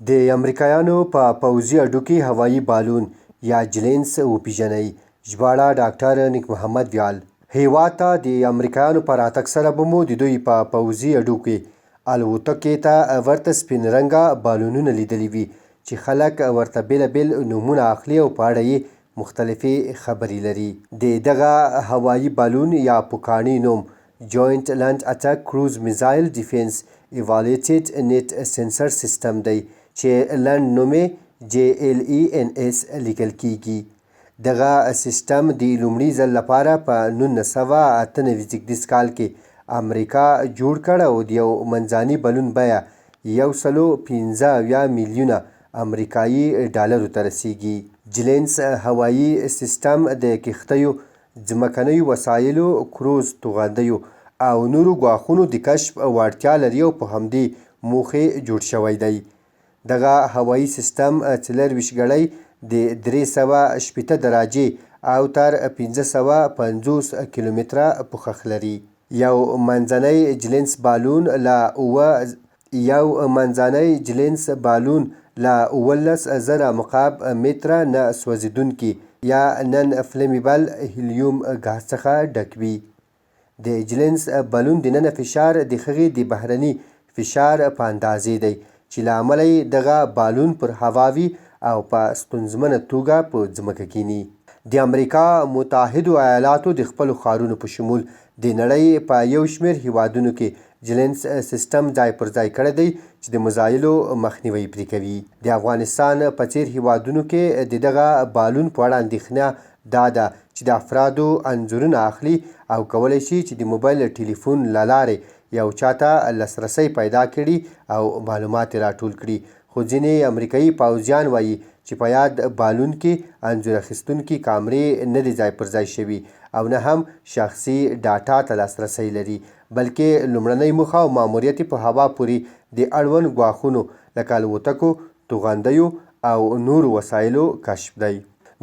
د امريکايانو په پوځي اډو کې هوايي بالون یا جلینس وپېژنئ. ژباړه ډاکټر نیک محمد ویال. هیواد ته د امریکایانو په راتګ سره به مو د دوی په پوځي اډو کې الوتکې ته ورته سپین رنګه بالونونه لیدلي وي چې خلک ورته بېلابېل نومونه اخلي او په اړه یې مختلفې خبرې لري. د دغه هوايي بالون یا پوکاڼي نوم جوینټ لینډ اټیک کروز میزایل ډیفینس ایوالویټډ نیټ سینسر سیسټم دی چې لنډ نوم یې JLENS لیکل کیږي. دغه سیسټم د لومړي ځل لپاره په 1998 کال کې امریکا جوړ کړ او د یو منځاني بلون بیه 115 میلیونه امریکایي ډالرو ته رسیږي. جلینس هوایي سیسټم د کښتیو، ځمکنیو وسایلو، کروز توغندیو او نورو ګواښونو د کشف وړتیا لري او په همدې موخې جوړ شوی دی. دغه هوایي سیسټم 24 ګړۍ د 360 درجې او تر 550 کیلومتره پوښښ لري. یو منځنی جلینس بالون له 11,000 مکعب متره نه سوځېدونکي یا نن فلیمیبل هیلیوم ګاز څخه ډک وي. د جلینس بالون دننه فشار د هغې د بهرني فشار په اندازې دی چې له امله یې دغه بالون پر هوا وي او په ستونزمنه توګه په ځمکه کیني. د امریکا متحدو ایالاتو د خپلو ښارونو په شمول د نړۍ په یو شمېر هیوادونو کې جلینس سیسټم ځای پر ځای کړی دی چې د مزایلو مخنیوی پرې کوي. د افغانستان په څېر هیوادونو کې د دغه بالون په اړه اندېښنه دا ده چې د افرادو انځورونه اخلي او کولی شي چې د موبایل ټلیفون له لارې یو چاته لاسرسی پیدا کړي او معلومات یې راټول کړي. خو ځینې امریکایي پوځیان وایي چې په یاد بالون کې انځور اخیستونکي کامرې نه دي ځای پر ځای شوي او نه هم شخصي ډاټا ته لاسرسی لري، بلکې لومړنۍ موخه او ماموریت په هوا پورې د اړوند ګواښونو لکه الوتکو، توغندیو او نورو وسایلو کشف دی.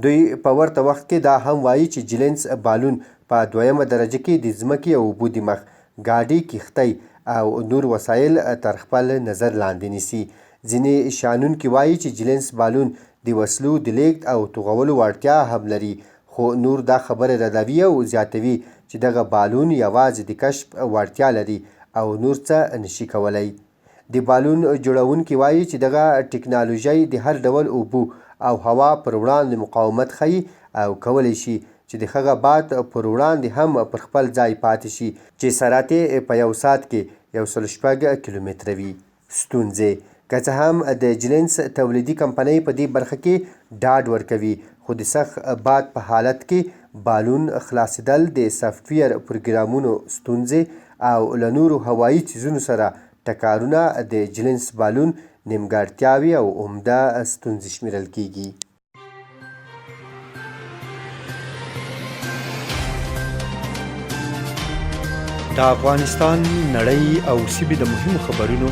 دوی په ورته وخت کې دا هم وایي چې جلینس بالون په 2مه درجه کې د ځمکې او اوبو د مخ، ګاډي، کښتۍ او نور وسایل تر خپل نظر لاندې نیسي. ځینې شنونکي وایي چې جلینس بالون د وسلو د لیږد او توغولو وړتیا هم لري، خو نور دا خبره ردوي او زیاتوي چې دغه بالون یوازې د کشف وړتیا لري او نور څه نشي کولی. د بالون جوړونکي وایي چې دغه ټکنالوژي د هر ډول اوبو او هوا پر وړاندې مقاومت ښیي او کولی شي چې د هغه باد پر وړاندې هم پر خپل ځای پاتې شي چې سرعت یې په 1 ساعت کې 106 کیلومتره وي. ستونزې: که څه هم د جلینس تولیدي کمپنۍ په دې برخه کې ډاډ ورکوي، خو د سخت باد په حالت کې بالون خلاصېدل، د سافټویر پروګرامونو ستونزې او له نورو هوایي څیزونو سره ټکرونه د جلینس بالون نیمګړتیاوې او عمده ستونزې شمیرل کیږي. د افغانستان، نړۍ او سیمې د مهمو خبرونو،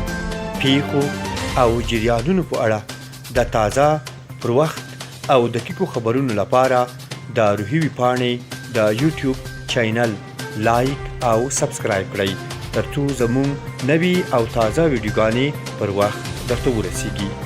پیښو او جریانونو په اړه د تازه، پر وخت او دقیقو خبرونو لپاره د روحي ویبپاڼې د یوټیوب چینل لایک او سبسکرایب کړئ ترڅو زموږ نوي او تازه ویډیوګانې پر وخت درته ورسیږي.